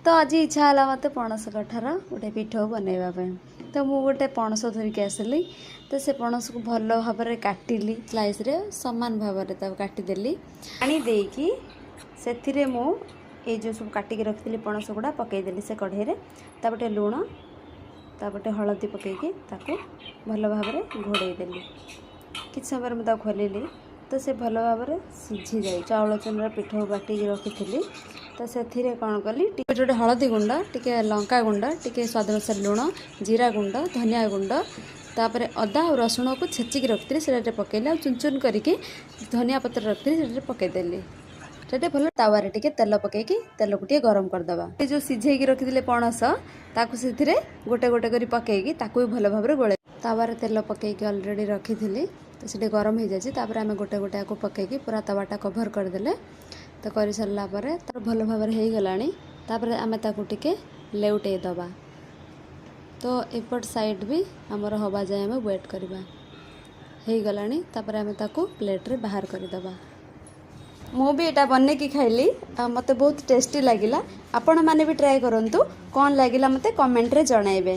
तो आज इच्छा है मत पणस कठार गोटे पिठो बनैबा तो मु गोटे पणस धरिक आसली तो से पणस को भल भाव में काटिली स्लाइस रे समान भाव में काटिदेली पानी देकी से मु ये जो सब काटिक रखी पणस गुड़ा पकईदेली से कढ़ई रे तापटे लुण तापटे हलदी पकईकी ताको भल भाव में घोड़े देली किछ समय मुझे खोलिली तो से भल भाव में सीझी जाए चाउल चून पिठो बाटिक रखी तो से कौन कली टे हलदी गुंड टे लंका गुंड टे स्वाद अनुसार लुण जीरा गुंड धनिया गुंड तापर अदा और रसुण को छेचिक रखी से पकईली आ चुन चुन करके धनिया पत्र रखी से पकईदेली से भल तावारे टिके तेल पकईकी तेल को गरम करदे ये जो सिझेकी रखी पणस ताकू से गोटे गोटे कर पकईकी ताकू भी भल भाव में गोले तावारे तेल पकईकी अलरेडी रखी तो से गरम हो जाए आम गोटे गोटे को पकईकी पूरा तवाटा कभर करदे तो कर सारा पर भल भाव में होगलानी तापर आम ताकू टिके लेउटे दबा तो एपट साइड भी आमर हवा जाए आम वेट करवा हो गलानी तापर आम ताकू प्लेट रे बाहर करदबा मु भी एटा बने की खाइली मते बहुत टेस्टी लगिला आपण माने भी ट्राई करंतु कौन लगिला मते कमेंट रे जणाइबे।